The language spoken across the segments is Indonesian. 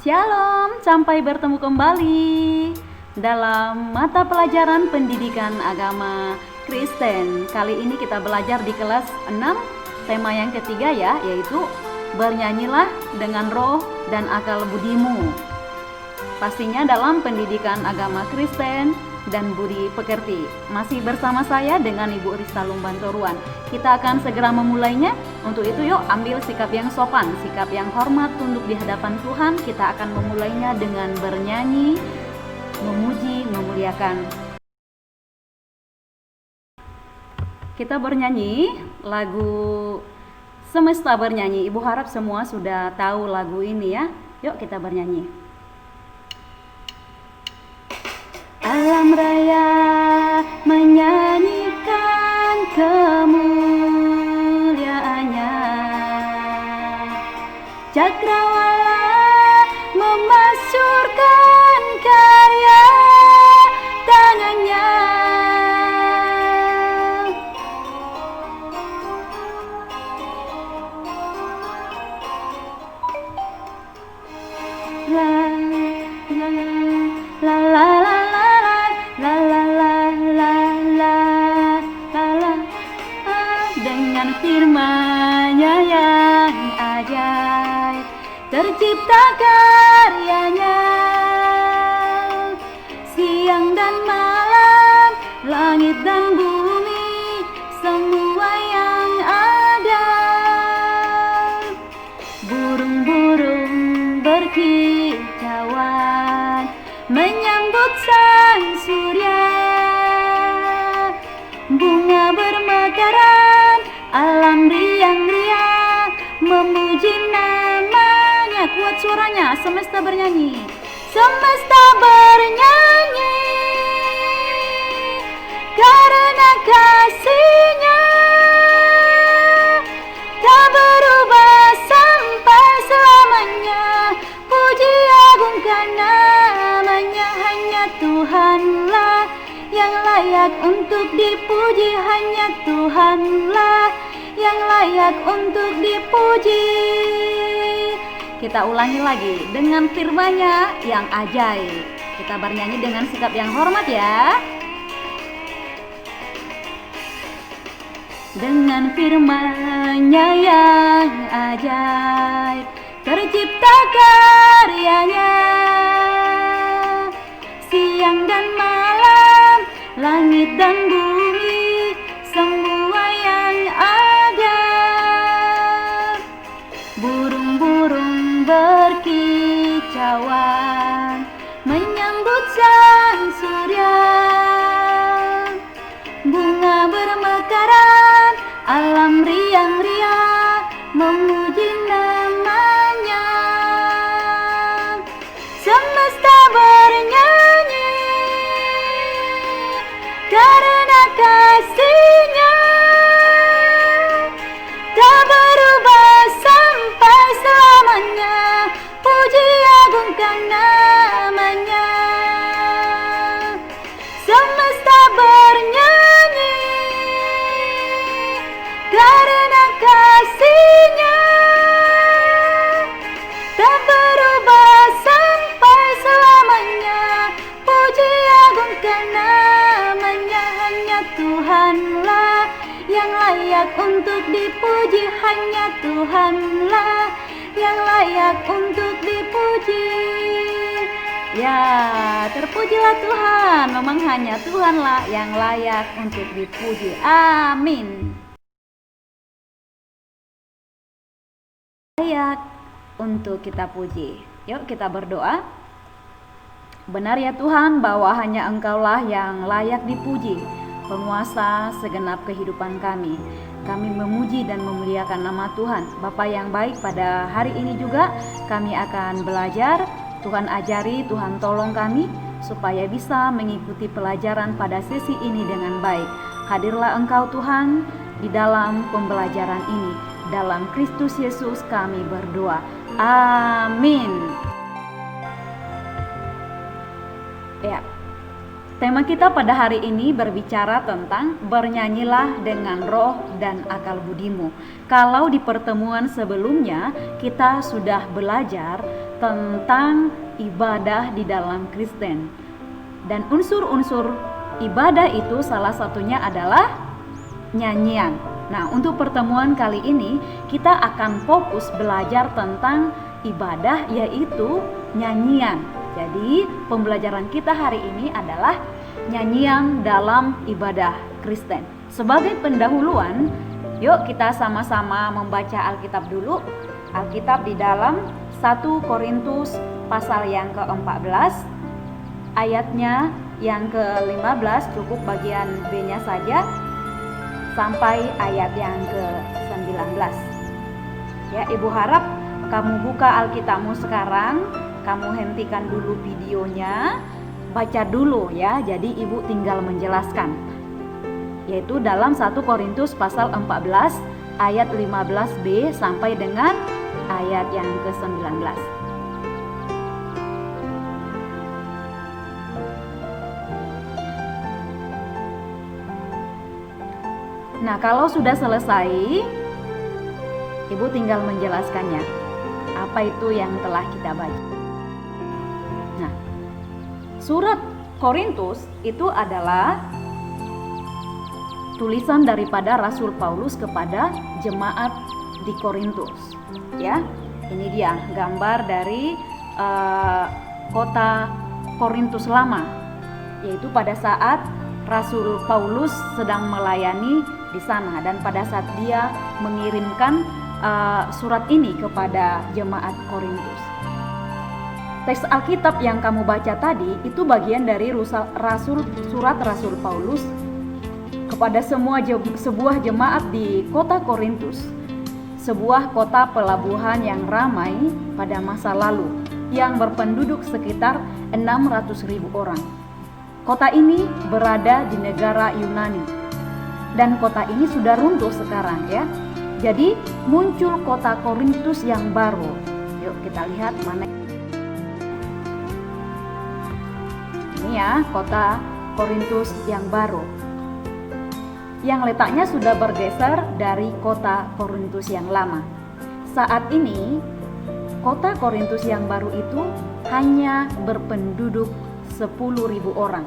Shalom, sampai bertemu kembali dalam mata pelajaran pendidikan agama Kristen. Kali ini kita belajar di kelas 6, tema yang ketiga ya, yaitu bernyanyilah dengan roh dan akal budimu. Pastinya dalam pendidikan agama Kristen dan budi pekerti. Masih bersama saya dengan Ibu Rista Lumbantoruan. Kita akan segera memulainya. Untuk itu yuk ambil sikap yang sopan, sikap yang hormat, tunduk di hadapan Tuhan. Kita akan memulainya dengan bernyanyi, memuji, memuliakan. Kita bernyanyi lagu Semesta Bernyanyi. Ibu harap semua sudah tahu lagu ini ya. Yuk kita bernyanyi. Alam raya menyanyikan kemuliaannya, cakrawala memasyurkan karya tangannya. La la la la la la la la la la. Dengan firman-Nya yang ajaib tercipta karyanya, siang dan malam, langit dan bumi, semua yang ada. Burung-burung berkicauan menyambut sang surya, bunga bermekaran, alam riang-riang memuji namanya. Kuat suaranya, semesta bernyanyi, semesta bernyanyi karena kasih-Nya tak berubah sampai selamanya. Puji agungkan namanya, hanya Tuhanlah yang layak untuk dipuji, hanya Tuhanlah yang layak untuk dipuji. Kita ulangi lagi dengan firman-Nya yang ajaib. Kita bernyanyi dengan sikap yang hormat ya. Dengan firman-Nya yang ajaib tercipta karyanya, siang dan malam, langit dan bumi, semua yang ada. Burung-burung berkicauan menyambut sang surya, bunga bermekaran, alam riang-riang memuji namanya. Semesta bernyanyi karena kasih-Nya tak berubah sampai selamanya. Puji agungkan namanya. Semesta bernyanyi karena kasih-Nya tak berubah sampai selamanya. Puji agungkan namanya, hanya Tuhanlah yang layak untuk dipuji, hanya Tuhanlah yang layak untuk dipuji. Ya, terpujilah Tuhan, memang hanya Tuhanlah yang layak untuk dipuji. Amin. Layak untuk kita puji. Yuk kita berdoa. Benar ya Tuhan bahwa hanya Engkaulah yang layak dipuji, penguasa segenap kehidupan kami. Kami memuji dan memuliakan nama Tuhan. Bapa yang baik, pada hari ini juga kami akan belajar. Tuhan ajari, Tuhan tolong kami supaya bisa mengikuti pelajaran pada sesi ini dengan baik. Hadirlah Engkau Tuhan di dalam pembelajaran ini. Dalam Kristus Yesus kami berdoa. Amin. Ya, Tema kita pada hari ini berbicara tentang bernyanyilah dengan roh dan akal budimu. Kalau di pertemuan sebelumnya kita sudah belajar tentang ibadah di dalam Kristen. Dan unsur-unsur ibadah itu salah satunya adalah nyanyian. Nah, untuk pertemuan kali ini kita akan fokus belajar tentang ibadah, yaitu nyanyian. Jadi pembelajaran kita hari ini adalah nyanyian dalam ibadah Kristen. Sebagai pendahuluan, yuk kita sama-sama membaca Alkitab dulu. Alkitab di dalam 1 Korintus pasal yang ke-14, ayatnya yang ke-15, cukup bagian B-nya saja, sampai ayat yang ke-19. Ya, Ibu harap kamu buka Alkitabmu sekarang, kamu hentikan dulu videonya, baca dulu ya. Jadi Ibu tinggal menjelaskan. Yaitu dalam 1 Korintus pasal 14 ayat 15b sampai dengan ayat yang ke-19. Nah, kalau sudah selesai, Ibu tinggal menjelaskannya. Apa itu yang telah kita baca? Nah, surat Korintus itu adalah tulisan daripada Rasul Paulus kepada jemaat di Korintus. Ya, ini dia gambar dari kota Korintus lama, yaitu pada saat Rasul Paulus sedang melayani di sana, dan pada saat dia mengirimkan surat ini kepada jemaat Korintus. Teks Alkitab yang kamu baca tadi itu bagian dari surat Rasul Paulus kepada sebuah jemaat di kota Korintus, sebuah kota pelabuhan yang ramai pada masa lalu yang berpenduduk sekitar 600.000 orang. Kota ini berada di negara Yunani, dan kota ini sudah runtuh sekarang ya. Jadi muncul kota Korintus yang baru. Yuk kita lihat mana. Ini ya, kota Korintus yang baru, yang letaknya sudah bergeser dari kota Korintus yang lama. Saat ini kota Korintus yang baru itu hanya berpenduduk 10.000 orang.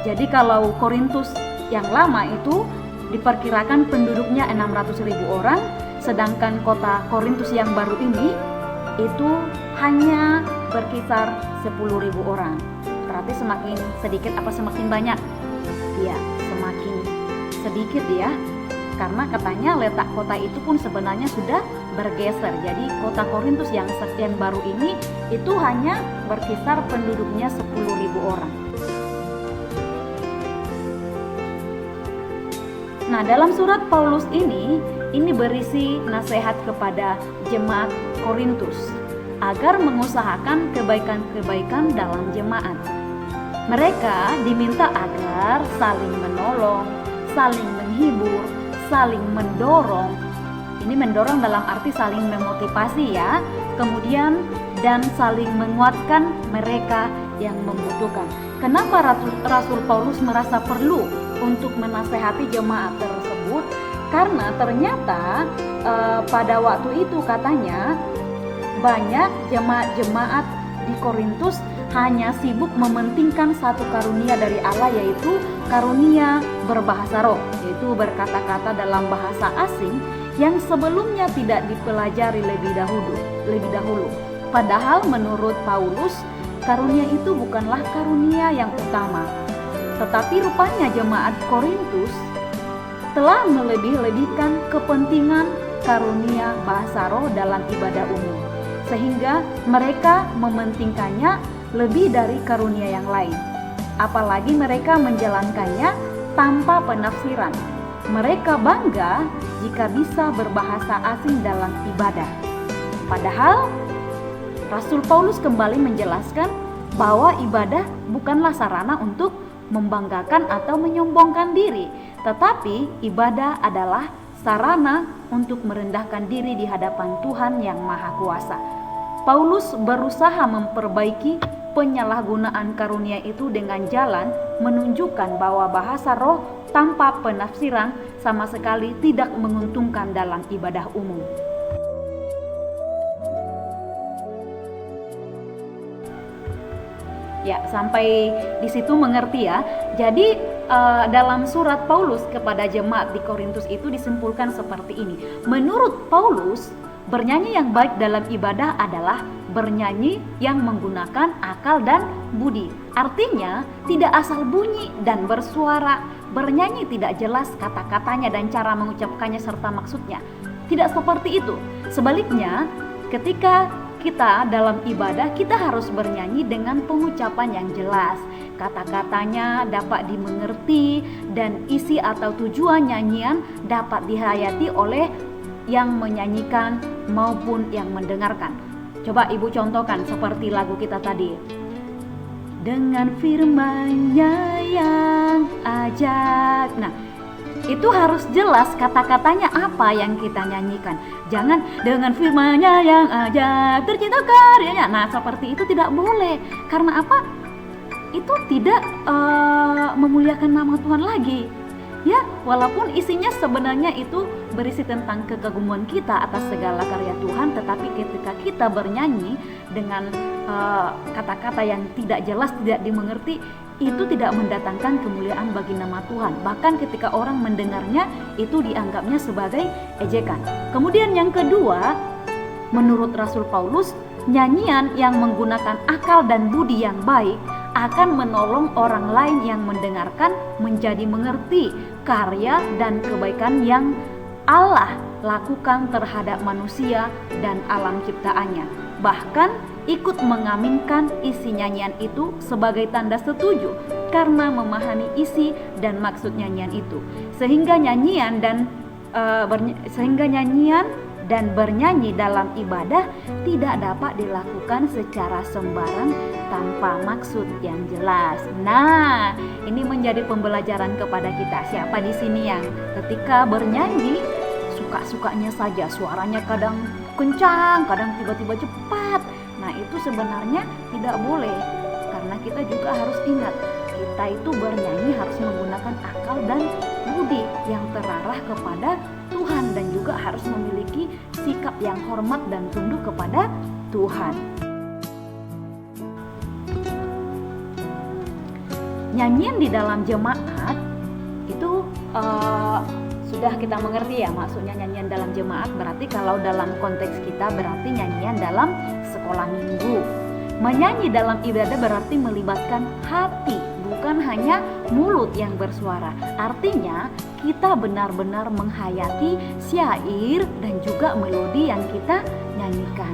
Jadi kalau Korintus yang lama itu diperkirakan penduduknya 600.000 orang, sedangkan kota Korintus yang baru ini itu hanya berkisar 10.000 orang. Berarti semakin sedikit apa semakin banyak? Ya, semakin sedikit ya. Karena katanya letak kota itu pun sebenarnya sudah bergeser. Jadi kota Korintus yang baru ini itu hanya berkisar penduduknya 10.000 orang. Nah, dalam surat Paulus ini berisi nasihat kepada jemaat Korintus agar mengusahakan kebaikan-kebaikan dalam jemaat. Mereka diminta agar saling menolong, saling menghibur, saling mendorong. Ini mendorong dalam arti saling memotivasi ya. Kemudian dan saling menguatkan mereka yang membutuhkan. Kenapa Rasul Paulus merasa perlu untuk menasehati jemaat tersebut? Karena ternyata pada waktu itu katanya banyak jemaat-jemaat di Korintus hanya sibuk mementingkan satu karunia dari Allah, yaitu karunia berbahasa roh, yaitu berkata-kata dalam bahasa asing yang sebelumnya tidak dipelajari lebih dahulu. Padahal menurut Paulus, karunia itu bukanlah karunia yang utama. Tetapi rupanya jemaat Korintus telah melebih-lebihkan kepentingan karunia bahasa roh dalam ibadah umum, sehingga mereka mementingkannya lebih dari karunia yang lain. Apalagi mereka menjalankannya tanpa penafsiran. Mereka bangga jika bisa berbahasa asing dalam ibadah. Padahal Rasul Paulus kembali menjelaskan bahwa ibadah bukanlah sarana untuk membanggakan atau menyombongkan diri, tetapi ibadah adalah sarana untuk merendahkan diri di hadapan Tuhan yang Maha Kuasa. Paulus berusaha memperbaiki penyalahgunaan karunia itu dengan jalan menunjukkan bahwa bahasa roh tanpa penafsiran sama sekali tidak menguntungkan dalam ibadah umum. Ya, sampai di situ mengerti ya. Jadi dalam surat Paulus kepada jemaat di Korintus itu disimpulkan seperti ini. Menurut Paulus, bernyanyi yang baik dalam ibadah adalah bernyanyi yang menggunakan akal dan budi. Artinya, tidak asal bunyi dan bersuara, bernyanyi tidak jelas kata-katanya dan cara mengucapkannya serta maksudnya. Tidak seperti itu. Sebaliknya, ketika kita dalam ibadah, kita harus bernyanyi dengan pengucapan yang jelas. Kata-katanya dapat dimengerti dan isi atau tujuan nyanyian dapat dihayati oleh yang menyanyikan maupun yang mendengarkan. Coba ibu contohkan seperti lagu kita tadi. Dengan firman-Nya yang ajaib. Nah, itu harus jelas kata-katanya apa yang kita nyanyikan. Jangan dengan firman-Nya yang ajaib tercipta karyanya. Nah, seperti itu tidak boleh. Karena apa? Itu tidak memuliakan nama Tuhan lagi. Ya, walaupun isinya sebenarnya itu berisi tentang kekaguman kita atas segala karya Tuhan, tetapi ketika kita bernyanyi dengan kata-kata yang tidak jelas, tidak dimengerti, itu tidak mendatangkan kemuliaan bagi nama Tuhan. Bahkan ketika orang mendengarnya, itu dianggapnya sebagai ejekan. Kemudian yang kedua, menurut Rasul Paulus, nyanyian yang menggunakan akal dan budi yang baik akan menolong orang lain yang mendengarkan menjadi mengerti karya dan kebaikan yang Allah lakukan terhadap manusia dan alam ciptaannya. Bahkan ikut mengaminkan isi nyanyian itu sebagai tanda setuju karena memahami isi dan maksud nyanyian itu. Sehingga nyanyian dan bernyanyi dalam ibadah tidak dapat dilakukan secara sembarang tanpa maksud yang jelas. Nah, ini menjadi pembelajaran kepada kita. Siapa di sini yang ketika bernyanyi suka-sukanya saja, suaranya kadang kencang, kadang tiba-tiba cepat. Nah, itu sebenarnya tidak boleh. Karena kita juga harus ingat, kita itu bernyanyi harus menggunakan akal dan budi yang terarah kepada Tuhan dan juga harus memiliki sikap yang hormat dan tunduk kepada Tuhan. Nyanyian di dalam jemaat itu sudah kita mengerti ya, maksudnya nyanyian dalam jemaat berarti kalau dalam konteks kita berarti nyanyian dalam sekolah minggu. Menyanyi dalam ibadah berarti melibatkan hati, bukan hanya mulut yang bersuara. Artinya kita benar-benar menghayati syair dan juga melodi yang kita nyanyikan.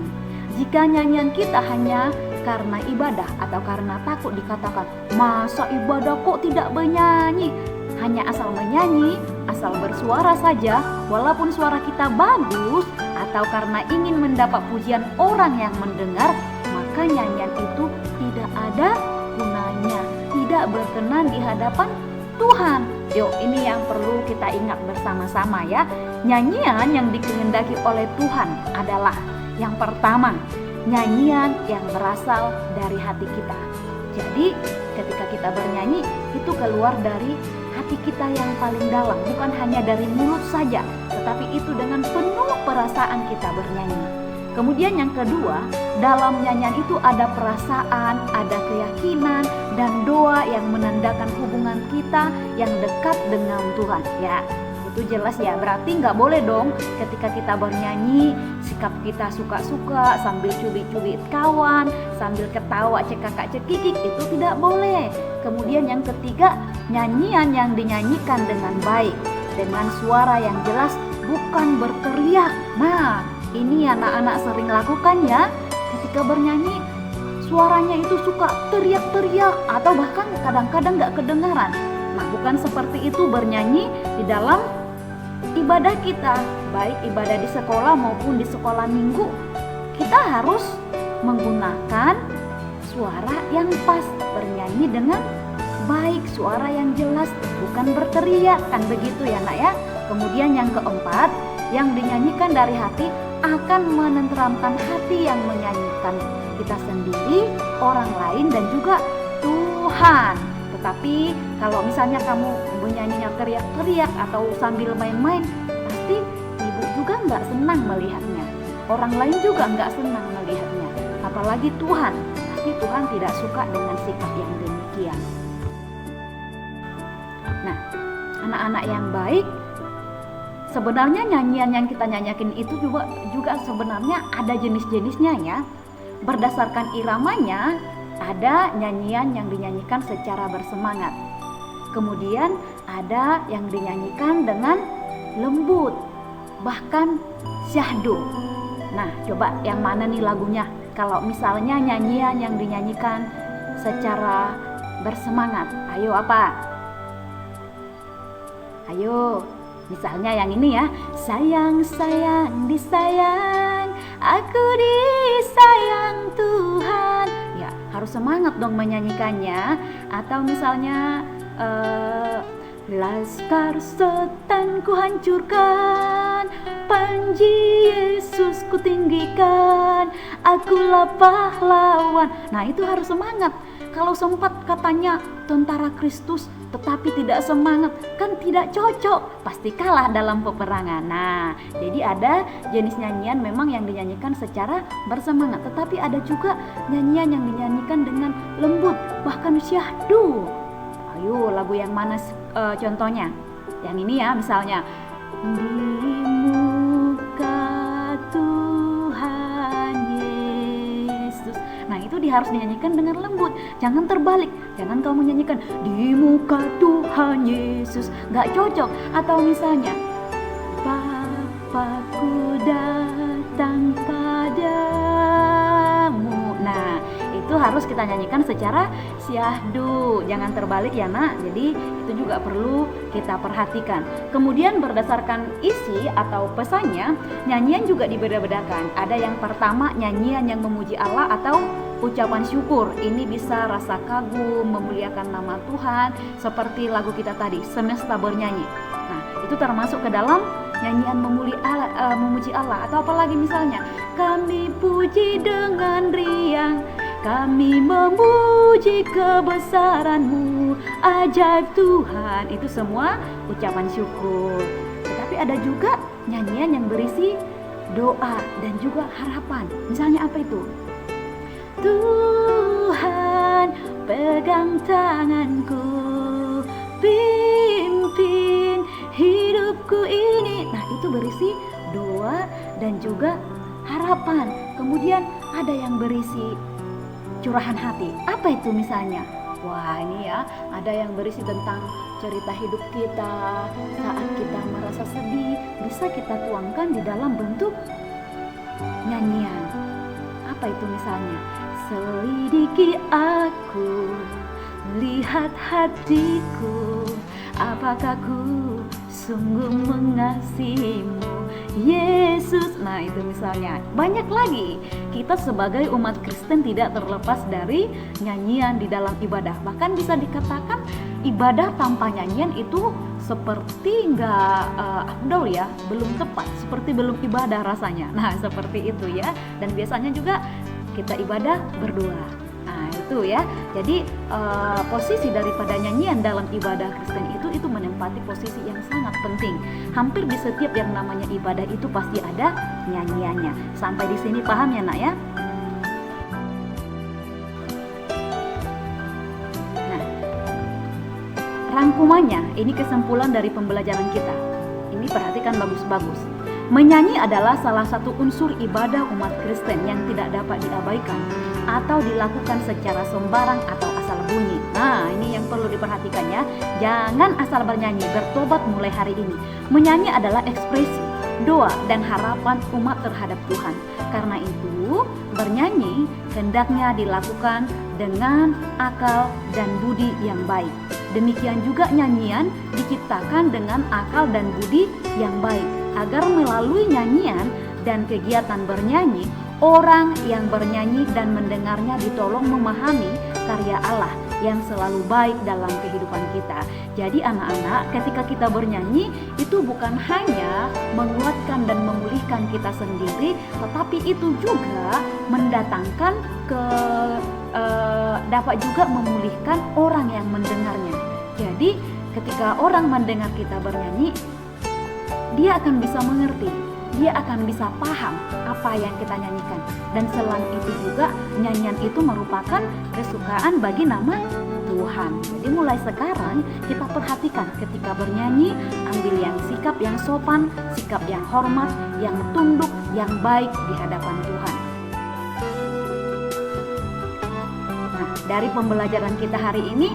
Jika nyanyian kita hanya karena ibadah atau karena takut dikatakan, masa ibadah kok tidak bernyanyi? Hanya asal menyanyi, asal bersuara saja, walaupun suara kita bagus, atau karena ingin mendapat pujian orang yang mendengar, maka nyanyian itu tidak ada gunanya, tidak berkenan di hadapan Tuhan. Yuk, ini yang perlu kita ingat bersama-sama ya. Nyanyian yang dikehendaki oleh Tuhan adalah yang pertama, nyanyian yang berasal dari hati kita. Jadi ketika kita bernyanyi, itu keluar dari hati kita yang paling dalam, bukan hanya dari mulut saja, tetapi itu dengan penuh perasaan kita bernyanyi. Kemudian yang kedua, dalam nyanyian itu ada perasaan, ada keyakinan, dan doa yang menandakan hubungan kita yang dekat dengan Tuhan. Ya, itu jelas ya, berarti nggak boleh dong ketika kita bernyanyi, sikap kita suka-suka sambil cubit-cubit kawan, sambil ketawa cekakak-cekikik, itu tidak boleh. Kemudian yang ketiga, nyanyian yang dinyanyikan dengan baik, dengan suara yang jelas, bukan berteriak. Nah, ini anak-anak sering lakukan ya, ketika bernyanyi suaranya itu suka teriak-teriak atau bahkan kadang-kadang gak kedengaran. Nah, bukan seperti itu bernyanyi di dalam ibadah kita, baik ibadah di sekolah maupun di sekolah minggu. Kita harus menggunakan suara yang pas, bernyanyi dengan baik, suara yang jelas, bukan berteriak, kan begitu ya nak ya. Kemudian yang keempat, yang dinyanyikan dari hati akan menenteramkan hati yang menyanyikan, kita sendiri, orang lain, dan juga Tuhan. Tapi kalau misalnya kamu bernyanyinya teriak-teriak atau sambil main-main, pasti ibu juga nggak senang melihatnya. Orang lain juga nggak senang melihatnya. Apalagi Tuhan, pasti Tuhan tidak suka dengan sikap yang demikian. Nah, anak-anak yang baik, sebenarnya nyanyian yang kita nyanyikan itu juga sebenarnya ada jenis-jenisnya ya. Berdasarkan iramanya, ada nyanyian yang dinyanyikan secara bersemangat. Kemudian ada yang dinyanyikan dengan lembut, bahkan syahdu. Nah, coba yang mana nih lagunya? Kalau misalnya nyanyian yang dinyanyikan secara bersemangat, ayo apa? Ayo, misalnya yang ini ya. Sayang, sayang, disayang, aku disayang Tuhan. Ya, harus semangat dong menyanyikannya. Atau misalnya laskar setan ku hancurkan, panji Yesus ku tinggikan, akulah pahlawan. Nah, itu harus semangat. Kalau sempat katanya tentara Kristus tetapi tidak semangat, kan tidak cocok, pasti kalah dalam peperangan. Nah, jadi ada jenis nyanyian memang yang dinyanyikan secara bersemangat, tetapi ada juga nyanyian yang dinyanyikan dengan lembut, bahkan syahdu. Ayo, lagu yang mana contohnya? Yang ini ya, misalnya di muka Tuhan Yesus. Nah, itu harus dinyanyikan dengan lembut, jangan terbalik. Jangan kamu nyanyikan di muka Tuhan Yesus, nggak cocok. Atau misalnya Bapakku datang padamu. Nah, itu harus kita nyanyikan secara syahdu, jangan terbalik ya nak. Jadi itu juga perlu kita perhatikan. Kemudian berdasarkan isi atau pesannya, nyanyian juga dibeda-bedakan. Ada yang pertama nyanyian yang memuji Allah atau ucapan syukur. Ini bisa rasa kagum, memuliakan nama Tuhan, seperti lagu kita tadi, Semesta Bernyanyi. Nah, itu termasuk ke dalam nyanyian memuji Allah. Atau apalagi misalnya, kami puji dengan riang, kami memuji kebesaran-Mu, ajaib Tuhan. Itu semua ucapan syukur. Tetapi ada juga nyanyian yang berisi doa dan juga harapan. Misalnya apa itu? Tuhan, pegang tanganku, pimpin hidupku ini. Nah, itu berisi doa dan juga harapan. Kemudian ada yang berisi curahan hati. Apa itu misalnya? Wah, ini ya, ada yang berisi tentang cerita hidup kita. Saat kita merasa sedih, bisa kita tuangkan di dalam bentuk nyanyian. Apa itu misalnya? Selidiki aku, lihat hatiku, apakah ku sungguh mengasihimu, Yesus. Nah, itu misalnya. Banyak lagi. Kita sebagai umat Kristen tidak terlepas dari nyanyian di dalam ibadah. Bahkan bisa dikatakan ibadah tanpa nyanyian itu seperti nggak afdol ya, belum tepat, seperti belum ibadah rasanya. Nah, seperti itu ya. Dan biasanya juga kita ibadah berdoa. Nah, itu ya. Jadi posisi daripada nyanyian dalam ibadah Kristen itu menempati posisi yang sangat penting. Hampir di setiap yang namanya ibadah itu pasti ada nyanyiannya. Sampai di sini paham ya nak ya? Nah, rangkumannya ini kesimpulan dari pembelajaran kita. Ini perhatikan bagus-bagus. Menyanyi adalah salah satu unsur ibadah umat Kristen yang tidak dapat diabaikan atau dilakukan secara sembarang atau asal bunyi. Nah, ini yang perlu diperhatikan ya. Jangan asal bernyanyi, bertobat mulai hari ini. Menyanyi adalah ekspresi, doa, dan harapan umat terhadap Tuhan. Karena itu, bernyanyi hendaknya dilakukan dengan akal dan budi yang baik. Demikian juga nyanyian diciptakan dengan akal dan budi yang baik, agar melalui nyanyian dan kegiatan bernyanyi, orang yang bernyanyi dan mendengarnya ditolong memahami karya Allah yang selalu baik dalam kehidupan kita. Jadi anak-anak, ketika kita bernyanyi itu bukan hanya menguatkan dan memulihkan kita sendiri, tetapi itu juga mendatangkan dapat juga memulihkan orang yang mendengarnya. Jadi ketika orang mendengar kita bernyanyi, dia akan bisa mengerti, dia akan bisa paham apa yang kita nyanyikan. Dan selain itu juga nyanyian itu merupakan kesukaan bagi nama Tuhan. Jadi mulai sekarang kita perhatikan ketika bernyanyi, ambil yang sikap yang sopan, sikap yang hormat, yang tunduk, yang baik di hadapan Tuhan. Nah, dari pembelajaran kita hari ini,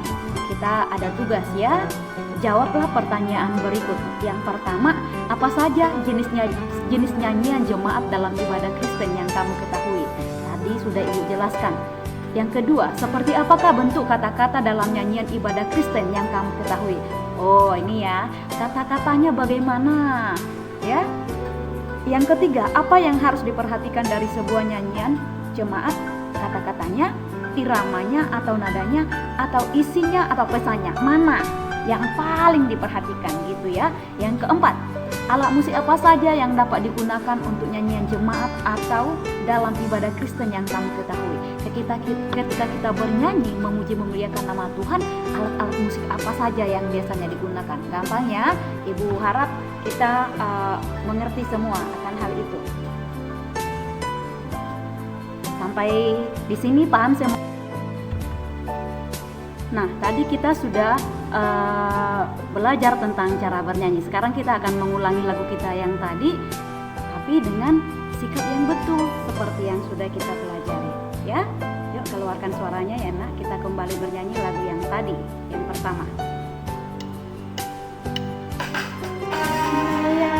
kita ada tugas ya. Jawablah pertanyaan berikut. Yang pertama, apa saja jenis nyanyian jemaat dalam ibadah Kristen yang kamu ketahui? Tadi sudah Ibu jelaskan. Yang kedua, seperti apakah bentuk kata-kata dalam nyanyian ibadah Kristen yang kamu ketahui? Oh, ini ya, kata-katanya bagaimana? Ya. Yang ketiga, apa yang harus diperhatikan dari sebuah nyanyian jemaat? Kata-katanya, iramanya atau nadanya, atau isinya atau pesannya? Mana yang paling diperhatikan gitu ya. Yang keempat, alat musik apa saja yang dapat digunakan untuk nyanyian jemaat atau dalam ibadah Kristen yang kamu ketahui? Ketika kita bernyanyi memuji memuliakan nama Tuhan, alat-alat musik apa saja yang biasanya digunakan? Gampang ya, Ibu harap kita mengerti semua akan hal itu. Sampai di sini paham semua? Nah, tadi kita sudah belajar tentang cara bernyanyi. Sekarang kita akan mengulangi lagu kita yang tadi, tapi dengan sikap yang betul seperti yang sudah kita pelajari. Ya, yuk keluarkan suaranya ya nak. Kita kembali bernyanyi lagu yang tadi, yang pertama. Saya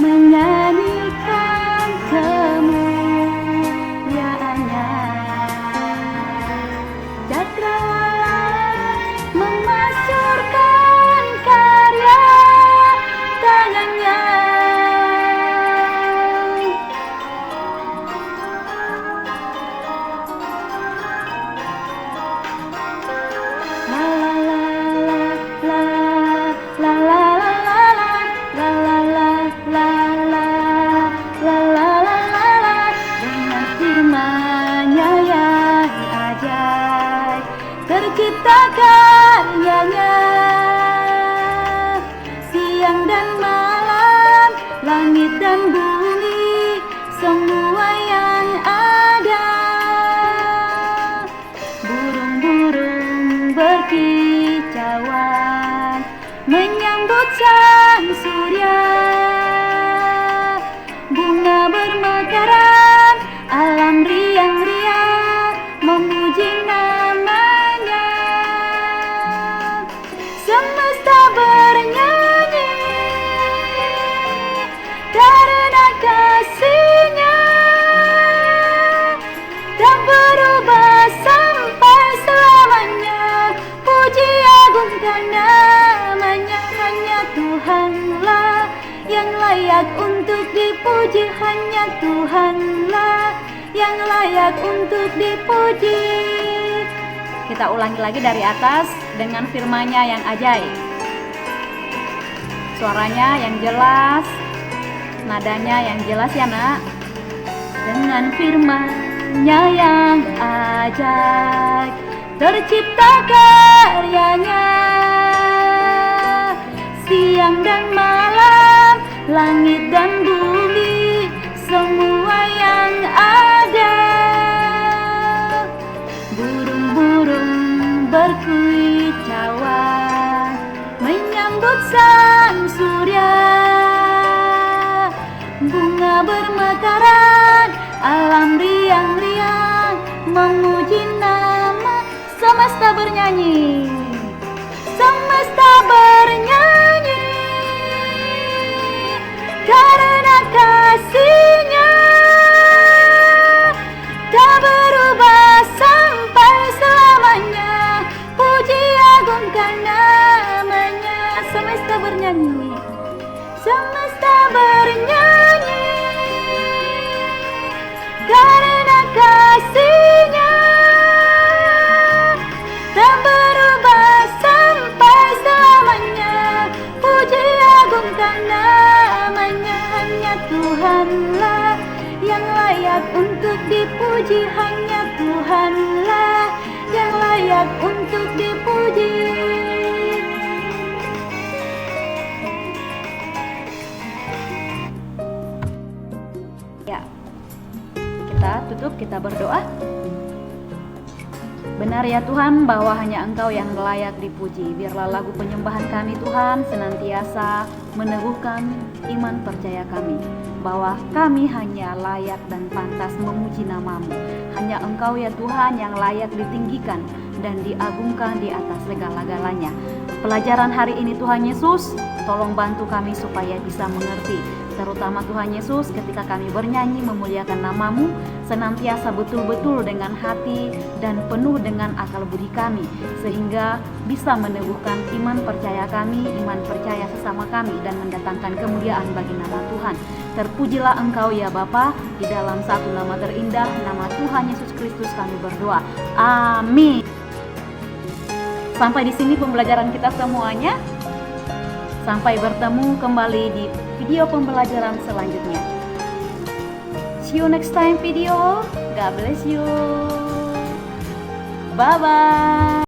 menyanyikan kemuliaannya, Cakra memasyurkan karya tangannya. Tercipta karyanya, siang dan malam, langit dan bumi, semua yang ada. Burung-burung berkicauan menyambut sang surya, bunga bermekaran, alam riang-riang memuji namanya. Semesta bernyanyi karena kasih-Nya, tak berubah sampai selamanya. Puji agungkan namanya, hanya Tuhanlah yang layak untuk dipuji, hanya Tuhanlah yang layak untuk dipuji. Kita ulangi lagi dari atas dengan firman-Nya yang ajaib. Suaranya yang jelas, nadanya yang jelas ya nak. Dengan firman-Nya yang ajaib, tercipta karyanya, siang dan malam, langit dan bumi, semua yang ada. Burung-burung berkicauan menyambut sang surya, bunga bermekaran, alam riang-riang memuji nama. Semesta bernyanyi, semesta bernyanyi karena kasih-Nya, tak berubah sampai selamanya. Puji agungkan namanya. Semesta bernyanyi, semesta bernyanyi karena kasih-Nya, tak untuk dipuji, hanya Tuhanlah yang layak untuk dipuji. Ya, kita tutup, kita berdoa. Benar ya Tuhan bahwa hanya Engkau yang layak dipuji. Biarlah lagu penyembahan kami Tuhan senantiasa meneguhkan iman percaya kami, bahwa kami hanya layak dan pantas memuji nama-Mu. Hanya Engkau ya Tuhan yang layak ditinggikan dan diagungkan di atas segala-galanya. Pelajaran hari ini Tuhan Yesus, tolong bantu kami supaya bisa mengerti. Terutama Tuhan Yesus, ketika kami bernyanyi memuliakan nama-Mu, senantiasa betul-betul dengan hati dan penuh dengan akal budi kami, sehingga bisa meneguhkan iman percaya kami, iman percaya sesama kami, dan mendatangkan kemuliaan bagi nama Tuhan. Terpujilah Engkau ya Bapa, di dalam satu nama terindah, nama Tuhan Yesus Kristus kami berdoa. Amin. Sampai di sini pembelajaran kita semuanya. Sampai bertemu kembali di video pembelajaran selanjutnya. See you next time video. God bless you. Bye bye.